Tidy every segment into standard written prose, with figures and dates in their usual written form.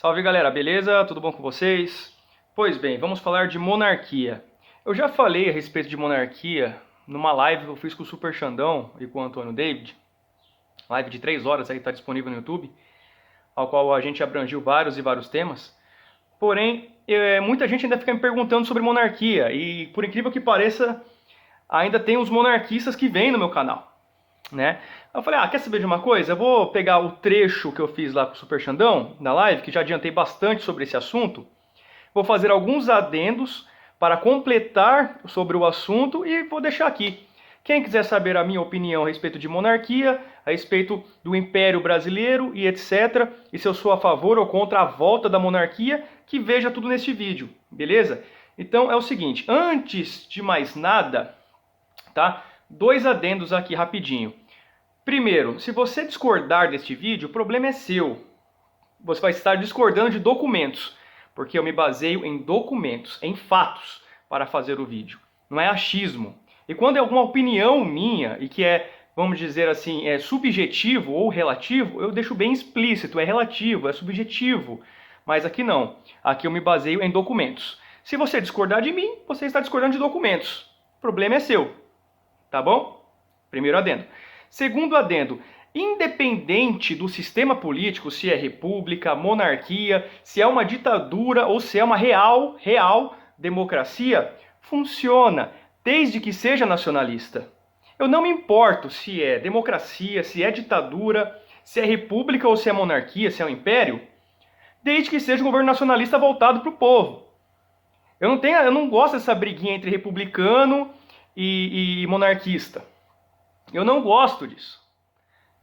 Salve galera, beleza? Tudo bom com vocês? Pois bem, vamos falar de monarquia. Eu já falei a respeito de monarquia numa live que eu fiz com o Super Xandão e com o Antônio David. Live de 3 horas aí, está disponível no YouTube, ao qual a gente abrangiu vários e vários temas. Porém, muita gente ainda fica me perguntando sobre monarquia e, por incrível que pareça, ainda tem os monarquistas que vêm no meu canal, né? Eu falei, quer saber de uma coisa? Eu vou pegar o trecho que eu fiz lá com o Super Xandão, na live, que já adiantei bastante sobre esse assunto, vou fazer alguns adendos para completar sobre o assunto e vou deixar aqui. Quem quiser saber a minha opinião a respeito de monarquia, a respeito do Império Brasileiro e etc., e se eu sou a favor ou contra a volta da monarquia, que veja tudo neste vídeo, beleza? Então é o seguinte, antes de mais nada, tá? 2 adendos aqui rapidinho. Primeiro, se você discordar deste vídeo, o problema é seu. Você vai estar discordando de documentos, porque eu me baseio em documentos, em fatos, para fazer o vídeo. Não é achismo. E quando é alguma opinião minha, e que é, vamos dizer assim, é subjetivo ou relativo, eu deixo bem explícito, é relativo, é subjetivo. Mas aqui não. Aqui eu me baseio em documentos. Se você discordar de mim, você está discordando de documentos. O problema é seu. Tá bom? Primeiro adendo. Segundo adendo, independente do sistema político, se é república, monarquia, se é uma ditadura ou se é uma real democracia, funciona, desde que seja nacionalista. Eu não me importo se é democracia, se é ditadura, se é república ou se é monarquia, se é um império, desde que seja um governo nacionalista voltado para o povo. Eu não gosto dessa briguinha entre republicano e monarquista. Eu não gosto disso.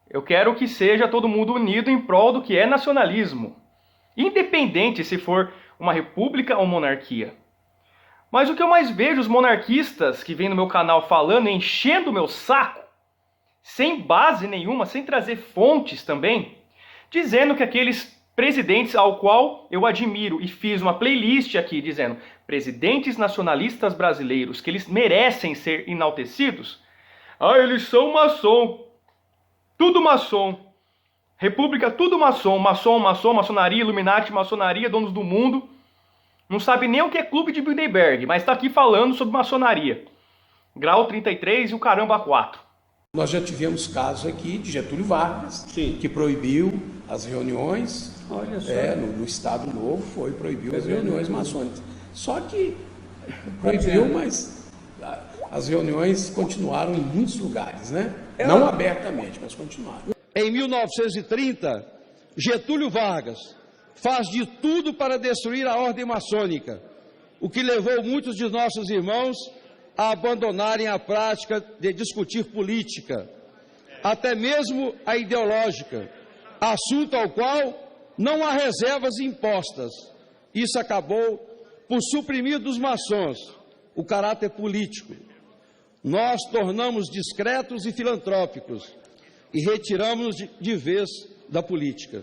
Eu quero que seja todo mundo unido em prol do que é nacionalismo, independente se for uma república ou monarquia. Mas o que eu mais vejo os monarquistas que vêm no meu canal falando, enchendo o meu saco, sem base nenhuma, sem trazer fontes também, dizendo que aqueles presidentes ao qual eu admiro, e fiz uma playlist aqui dizendo presidentes nacionalistas brasileiros, que eles merecem ser enaltecidos, eles são maçom, tudo maçom, república tudo maçom, maçonaria, Illuminati, maçonaria, donos do mundo, não sabe nem o que é clube de Bilderberg, mas está aqui falando sobre maçonaria, grau 33 e o caramba 4. Nós já tivemos casos aqui de Getúlio Vargas, sim, que proibiu as reuniões. Olha só. No Estado Novo proibiu as reuniões maçônicas. Só que proibiu, mas as reuniões continuaram em muitos lugares, né? Não abertamente, mas continuaram. Em 1930, Getúlio Vargas faz de tudo para destruir a ordem maçônica, o que levou muitos de nossos irmãos a abandonarem a prática de discutir política, até mesmo a ideológica, assunto ao qual não há reservas impostas. Isso acabou por suprimir dos maçons o caráter político. Nós tornamos discretos e filantrópicos e retiramos-nos de vez da política.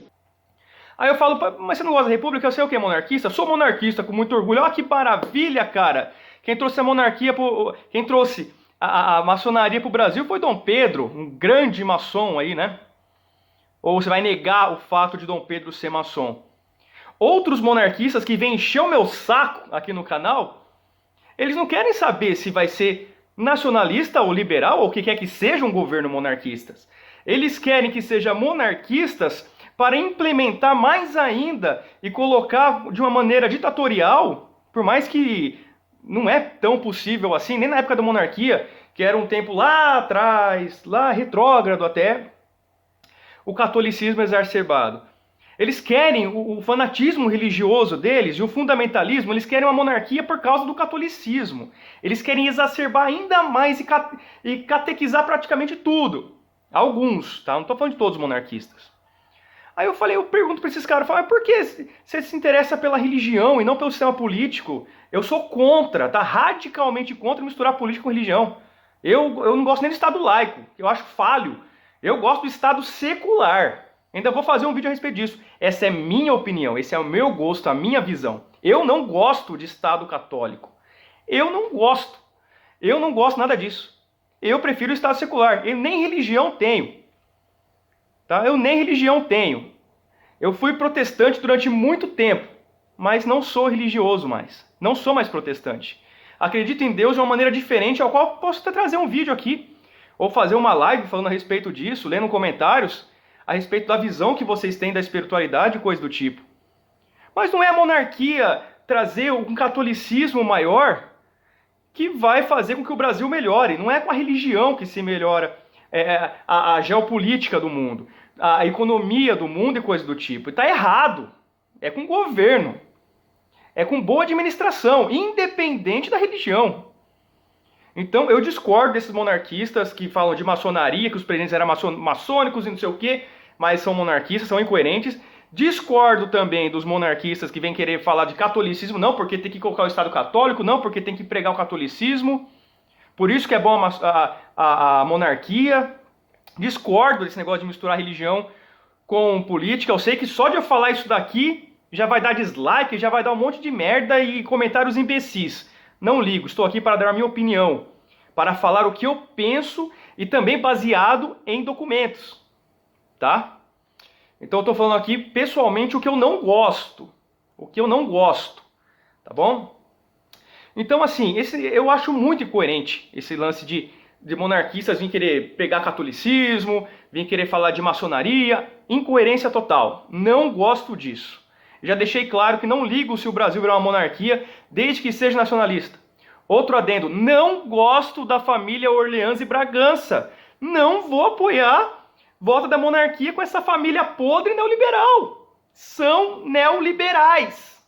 Aí eu falo, mas você não gosta da república? Eu sei o que é monarquista? Sou monarquista com muito orgulho. Olha que maravilha, cara! Quem trouxe a monarquia, quem trouxe a maçonaria para o Brasil foi Dom Pedro, um grande maçom aí, né? Ou você vai negar o fato de Dom Pedro ser maçom? Outros monarquistas que vêm encher o meu saco aqui no canal, eles não querem saber se vai ser nacionalista ou liberal, ou o que quer que seja um governo monarquista. Eles querem que seja monarquistas para implementar mais ainda e colocar de uma maneira ditatorial, por mais que não é tão possível assim, nem na época da monarquia, que era um tempo lá atrás, lá retrógrado até, o catolicismo exacerbado. Eles querem o fanatismo religioso deles e o fundamentalismo, eles querem uma monarquia por causa do catolicismo. Eles querem exacerbar ainda mais e catequizar praticamente tudo. Alguns, tá? Não estou falando de todos os monarquistas. Aí eu pergunto para esses caras, por que você se interessa pela religião e não pelo sistema político? Eu sou contra, tá? Radicalmente contra misturar política com religião. Eu não gosto nem do Estado laico, eu acho falho. Eu gosto do Estado secular. Ainda vou fazer um vídeo a respeito disso. Essa é minha opinião, esse é o meu gosto, a minha visão. Eu não gosto de Estado católico. Eu não gosto. Eu não gosto nada disso. Eu prefiro o Estado secular. Eu nem religião tenho. Tá? Eu nem religião tenho. Eu fui protestante durante muito tempo, mas não sou religioso mais. Não sou mais protestante. Acredito em Deus de uma maneira diferente, ao qual posso até trazer um vídeo aqui, ou fazer uma live falando a respeito disso, lendo comentários a respeito da visão que vocês têm da espiritualidade e coisa do tipo. Mas não é a monarquia trazer um catolicismo maior que vai fazer com que o Brasil melhore. Não é com a religião que se melhora a geopolítica do mundo, a economia do mundo e coisa do tipo. Está errado. É com o governo. É com boa administração, independente da religião. Então eu discordo desses monarquistas que falam de maçonaria, que os presidentes eram maçônicos e não sei o quê, mas são monarquistas, são incoerentes. Discordo também dos monarquistas que vêm querer falar de catolicismo, não porque tem que colocar o Estado católico, não porque tem que pregar o catolicismo. Por isso que é bom a monarquia. Discordo desse negócio de misturar religião com política. Eu sei que só de eu falar isso daqui já vai dar dislike, já vai dar um monte de merda e comentários imbecis. Não ligo, estou aqui para dar a minha opinião, para falar o que eu penso e também baseado em documentos, tá? Então eu estou falando aqui pessoalmente o que eu não gosto, tá bom? Então assim, eu acho muito incoerente esse lance de monarquistas virem querer pegar catolicismo, virem querer falar de maçonaria, incoerência total, não gosto disso. Já deixei claro que não ligo se o Brasil virar uma monarquia, desde que seja nacionalista. Outro adendo, não gosto da família Orleans e Bragança. Não vou apoiar volta da monarquia com essa família podre neoliberal. São neoliberais.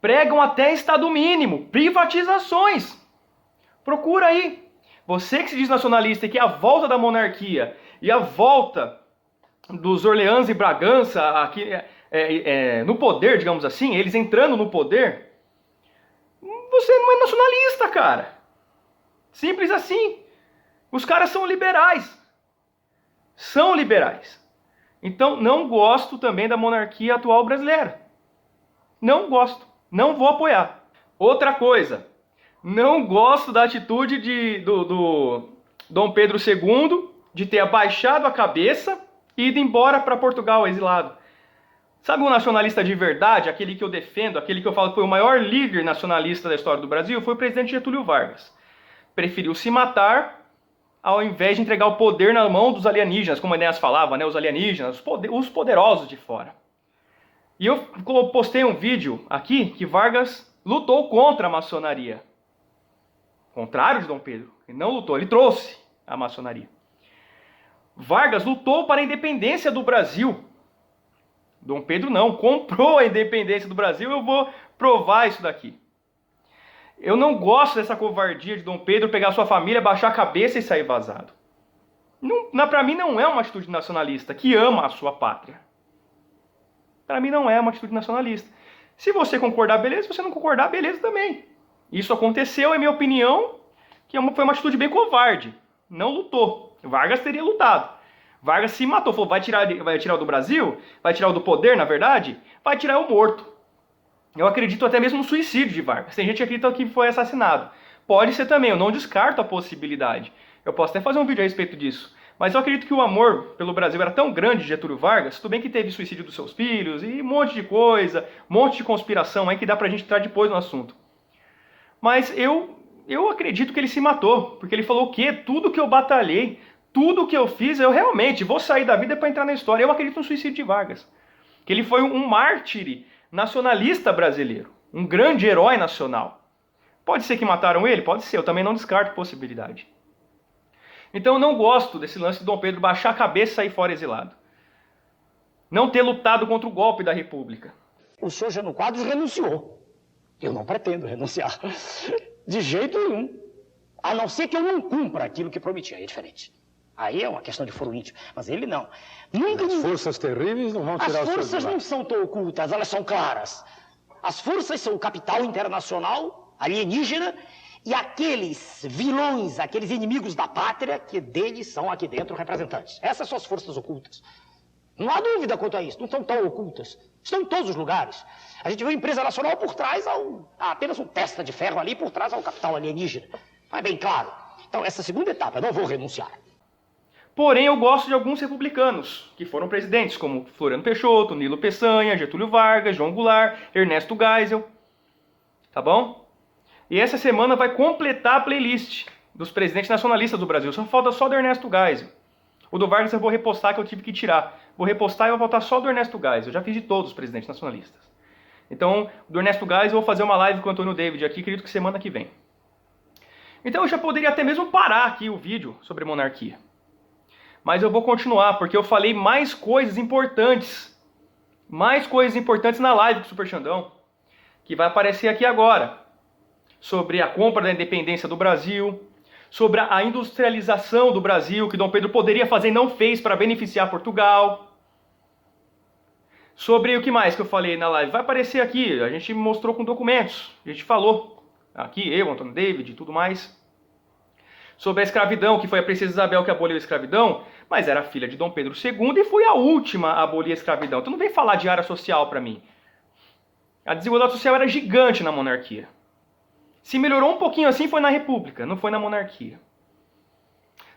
Pregam até Estado mínimo, privatizações. Procura aí. Você que se diz nacionalista e que a volta da monarquia e a volta dos Orleans e Bragança aqui no poder, digamos assim, eles entrando no poder, você não é nacionalista, cara. Simples assim. Os caras são liberais. São liberais. Então, não gosto também da monarquia atual brasileira. Não gosto. Não vou apoiar. Outra coisa. Não gosto da atitude do Dom Pedro II de ter abaixado a cabeça e ido embora para Portugal, exilado. Sabe um nacionalista de verdade, aquele que eu defendo, aquele que eu falo que foi o maior líder nacionalista da história do Brasil, foi o presidente Getúlio Vargas. Preferiu se matar ao invés de entregar o poder na mão dos alienígenas, como o Enéas falava, né? Os alienígenas, os poderosos de fora. E eu postei um vídeo aqui que Vargas lutou contra a maçonaria. Contrário de Dom Pedro, ele não lutou, ele trouxe a maçonaria. Vargas lutou para a independência do Brasil. Dom Pedro não, comprou a independência do Brasil, eu vou provar isso daqui. Eu não gosto dessa covardia de Dom Pedro pegar sua família, baixar a cabeça e sair vazado. Para mim não é uma atitude nacionalista, que ama a sua pátria. Para mim não é uma atitude nacionalista. Se você concordar, beleza. Se você não concordar, beleza também. Isso aconteceu, é minha opinião, que foi uma atitude bem covarde. Não lutou. Vargas teria lutado. Vargas se matou, falou, vai tirar o do Brasil? Vai tirar o do poder, na verdade? Vai tirar o morto. Eu acredito até mesmo no suicídio de Vargas. Tem gente que acredita que foi assassinado. Pode ser também, eu não descarto a possibilidade. Eu posso até fazer um vídeo a respeito disso. Mas eu acredito que o amor pelo Brasil era tão grande de Getúlio Vargas, tudo bem que teve suicídio dos seus filhos e um monte de coisa, um monte de conspiração aí que dá pra gente entrar depois no assunto. Mas eu acredito que ele se matou, porque ele falou o quê? Tudo que eu batalhei, tudo que eu fiz, eu realmente vou sair da vida para entrar na história. Eu acredito no suicídio de Vargas. Que ele foi um mártir nacionalista brasileiro. Um grande herói nacional. Pode ser que mataram ele? Pode ser. Eu também não descarto a possibilidade. Então eu não gosto desse lance de Dom Pedro baixar a cabeça e sair fora exilado. Não ter lutado contra o golpe da República. O senhor Jânio Quadros renunciou. Eu não pretendo renunciar. De jeito nenhum. A não ser que eu não cumpra aquilo que prometi. Aí é diferente. Aí é uma questão de foro íntimo. Mas ele não. Nunca. As forças terríveis não vão tirar o seu. As forças não são tão ocultas, elas são claras. As forças são o capital internacional, alienígena, e aqueles vilões, aqueles inimigos da pátria, que deles são aqui dentro representantes. Essas são as forças ocultas. Não há dúvida quanto a isso, não estão tão ocultas. Estão em todos os lugares. A gente vê uma empresa nacional por trás, apenas um testa de ferro ali, por trás ao capital alienígena. Mas bem claro. Então, essa segunda etapa, eu não vou renunciar. Porém, eu gosto de alguns republicanos que foram presidentes, como Floriano Peixoto, Nilo Peçanha, Getúlio Vargas, João Goulart, Ernesto Geisel. Tá bom? E essa semana vai completar a playlist dos presidentes nacionalistas do Brasil. Só falta só do Ernesto Geisel. O do Vargas eu vou repostar, que eu tive que tirar. Vou repostar e vou voltar só do Ernesto Geisel. Eu já fiz de todos os presidentes nacionalistas. Então, do Ernesto Geisel, eu vou fazer uma live com o Antônio David aqui, acredito que semana que vem. Então eu já poderia até mesmo parar aqui o vídeo sobre monarquia. Mas eu vou continuar, porque eu falei mais coisas importantes. Mais coisas importantes na live com o Super Xandão, que vai aparecer aqui agora. Sobre a compra da independência do Brasil, sobre a industrialização do Brasil, que Dom Pedro poderia fazer e não fez para beneficiar Portugal. Sobre o que mais que eu falei na live? Vai aparecer aqui, a gente mostrou com documentos, a gente falou. Aqui, eu, Antônio David e tudo mais. Sobre a escravidão, que foi a Princesa Isabel que aboliu a escravidão, mas era filha de Dom Pedro II e foi a última a abolir a escravidão. Então não vem falar de área social para mim. A desigualdade social era gigante na monarquia. Se melhorou um pouquinho assim foi na República, não foi na monarquia.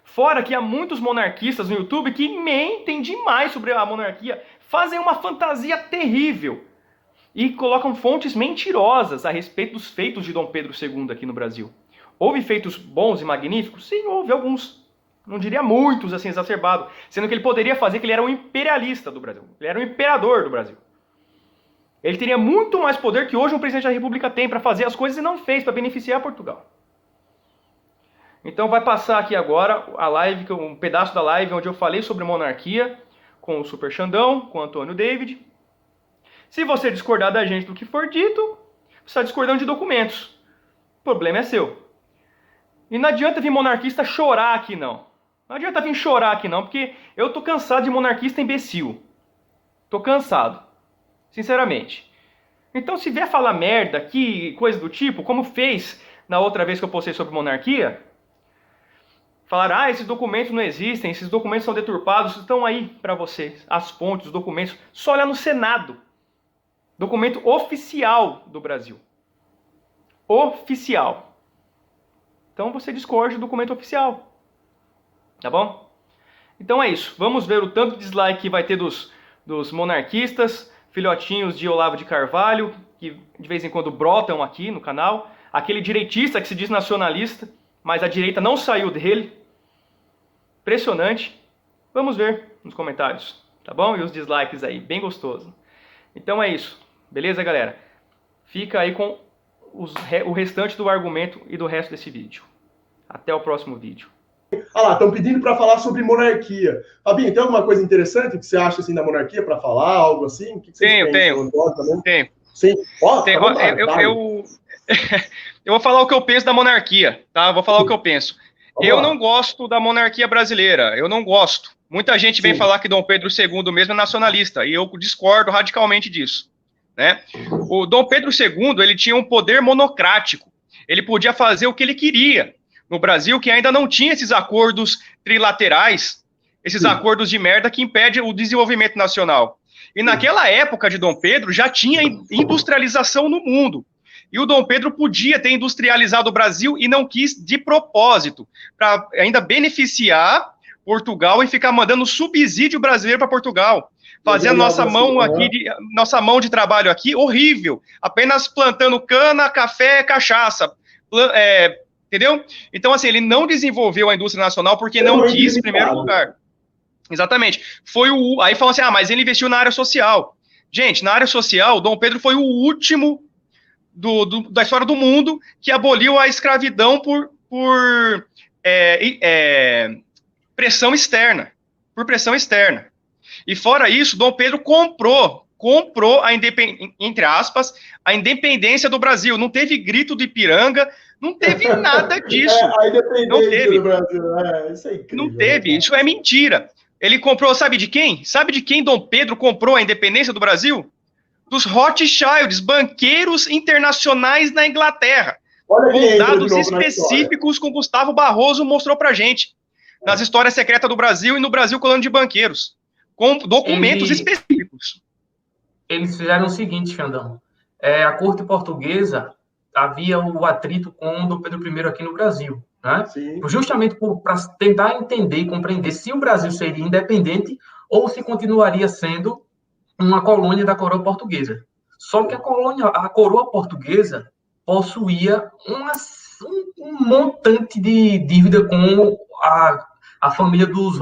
Fora que há muitos monarquistas no YouTube que mentem demais sobre a monarquia, fazem uma fantasia terrível e colocam fontes mentirosas a respeito dos feitos de Dom Pedro II aqui no Brasil. Houve feitos bons e magníficos? Sim, houve alguns. Não diria muitos, assim, exacerbados. Sendo que ele poderia fazer que ele era um imperialista do Brasil. Ele era um imperador do Brasil. Ele teria muito mais poder que hoje um presidente da República tem para fazer as coisas e não fez, para beneficiar Portugal. Então vai passar aqui agora a live, um pedaço da live onde eu falei sobre monarquia com o Super Xandão, com o Antônio David. Se você discordar da gente do que for dito, você está discordando de documentos. O problema é seu. E não adianta vir monarquista chorar aqui, não. Não adianta vir chorar aqui, não, porque eu tô cansado de monarquista imbecil. Tô cansado. Sinceramente. Então, se vier falar merda aqui, coisa do tipo, como fez na outra vez que eu postei sobre monarquia, falar, esses documentos não existem, esses documentos são deturpados, estão aí para vocês. As fontes, os documentos. Só olhar no Senado. Documento oficial do Brasil. Oficial. Então você discorde do documento oficial. Tá bom? Então é isso. Vamos ver o tanto de dislike que vai ter dos monarquistas, filhotinhos de Olavo de Carvalho, que de vez em quando brotam aqui no canal. Aquele direitista que se diz nacionalista, mas a direita não saiu dele. Impressionante. Vamos ver nos comentários. Tá bom? E os dislikes aí. Bem gostoso. Então é isso. Beleza, galera? Fica aí com o restante do argumento e do resto desse vídeo. Até o próximo vídeo. Lá, estão pedindo para falar sobre monarquia. Fabinho, tem alguma coisa interessante que você acha assim da monarquia para falar, algo assim? O que vocês tenho. Tenho. Sim. Eu vou falar o que eu penso da monarquia, tá? Vou falar o que eu penso. Eu não gosto da monarquia brasileira. Eu não gosto. Muita gente vem falar que Dom Pedro II mesmo é nacionalista, e eu discordo radicalmente disso. Né? O Dom Pedro II, ele tinha um poder monocrático. Ele podia fazer o que ele queria no Brasil, que ainda não tinha esses acordos trilaterais, esses acordos de merda que impedem o desenvolvimento nacional. E naquela época de Dom Pedro, já tinha industrialização no mundo. E o Dom Pedro podia ter industrializado o Brasil e não quis de propósito, para ainda beneficiar Portugal e ficar mandando subsídio brasileiro para Portugal. Fazer a nossa mão de trabalho aqui horrível, apenas plantando cana, café, cachaça, entendeu? Então, assim, ele não desenvolveu a indústria nacional porque não quis em primeiro lugar. Exatamente. Aí falam assim, mas ele investiu na área social. Gente, na área social, Dom Pedro foi o último da história do mundo que aboliu a escravidão por pressão externa. Por pressão externa. E fora isso, Dom Pedro comprou entre aspas, a independência do Brasil. Não teve grito do Ipiranga, não teve nada disso. A independência do Brasil, isso é incrível. Não teve, isso é mentira. Ele comprou, sabe de quem? Sabe de quem Dom Pedro comprou a independência do Brasil? Dos Rothschilds, banqueiros internacionais na Inglaterra. Com dados específicos que o Gustavo Barroso mostrou pra gente. Nas histórias secretas do Brasil e no Brasil colônia de banqueiros. Com documentos específicos. Eles fizeram o seguinte, Xandão. A corte portuguesa havia o atrito com Dom Pedro I aqui no Brasil, né? Sim. Justamente para tentar entender e compreender se o Brasil seria independente ou se continuaria sendo uma colônia da coroa portuguesa. Só que a coroa portuguesa possuía um montante de dívida com a família dos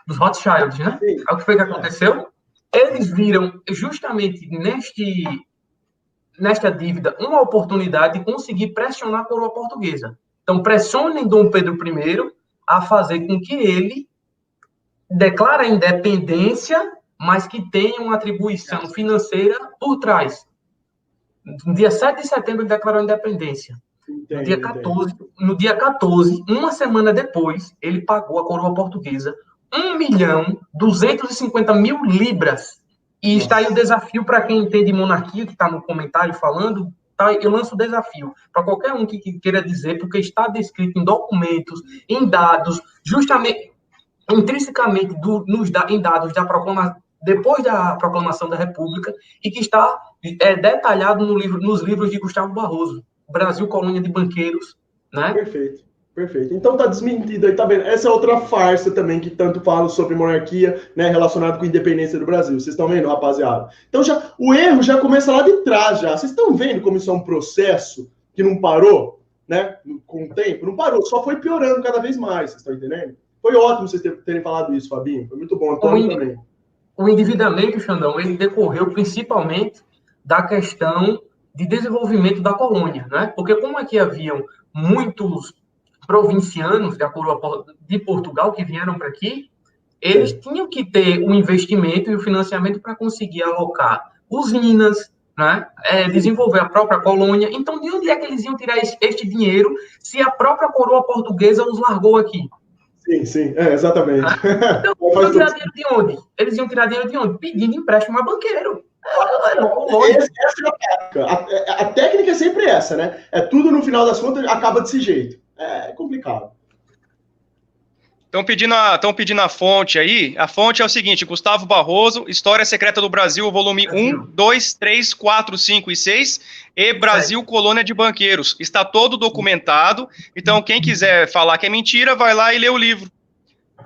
Rothschilds, né? Sim. Aí o que foi que aconteceu? Eles viram justamente nesta dívida uma oportunidade de conseguir pressionar a coroa portuguesa. Então, pressionem Dom Pedro I a fazer com que ele declare a independência, mas que tenha uma atribuição financeira por trás. No dia 7 de setembro, ele declarou a independência. No dia 14, uma semana depois, ele pagou à coroa portuguesa 1.250.000 libras. E está aí o desafio para quem entende monarquia, que está no comentário falando, tá? Eu lanço o desafio para qualquer um que queira dizer, porque está descrito em documentos, em dados, justamente, intrinsecamente em dados depois da proclamação da República, e que está detalhado nos livros de Gustavo Barroso, Brasil, Colônia de Banqueiros, né? Perfeito. Perfeito. Então tá desmentido aí, tá vendo? Essa é outra farsa também que tanto falam sobre monarquia, né, relacionado com a independência do Brasil. Vocês estão vendo, rapaziada? Então o erro já começa lá de trás já. Vocês estão vendo como isso é um processo que não parou, né? Com o tempo, não parou, só foi piorando cada vez mais. Vocês estão entendendo? Foi ótimo vocês terem falado isso, Fabinho. Foi muito bom. Antônio também. O endividamento, Xandão, ele decorreu principalmente da questão de desenvolvimento da colônia, né? Porque como aqui haviam muitos provincianos da coroa de Portugal que vieram para aqui, eles tinham que ter um investimento e o financiamento para conseguir alocar usinas, né? Desenvolver a própria colônia. Então, de onde é que eles iam tirar este dinheiro se a própria coroa portuguesa os largou aqui? Sim, exatamente. Então, eles iam tirar dinheiro de onde? Eles iam tirar dinheiro de onde? Pedindo empréstimo a banqueiro. Essa é a técnica. A técnica é sempre essa, né? É tudo, no final das contas, acaba desse jeito. É complicado. Estão pedindo a fonte aí. A fonte é o seguinte: Gustavo Barroso, História Secreta do Brasil, volume 1, 2, 3, 4, 5 e 6, e Brasil, Colônia de Banqueiros. Está todo documentado. Então, quem quiser falar que é mentira, vai lá e lê o livro.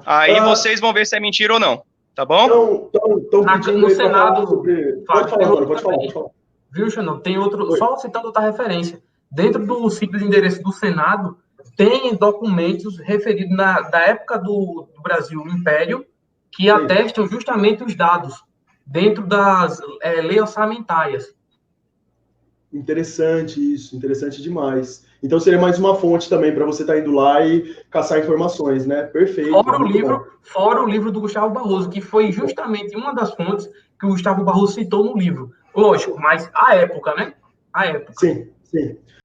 Aí vocês vão ver se é mentira ou não. Tá bom? Estão pedindo no aí Senado. sobre... Pode falar. Viu, Xandão? Tem outro. Só citando outra referência. Dentro do simples endereço do Senado, tem documentos referidos da época do Brasil Império que atestam justamente os dados dentro das leis orçamentárias. Interessante isso, interessante demais. Então seria mais uma fonte também para você estar indo lá e caçar informações, né? Perfeito. Fora o livro do Gustavo Barroso, que foi justamente uma das fontes que o Gustavo Barroso citou no livro. Lógico, mas a época, né? A época. Sim.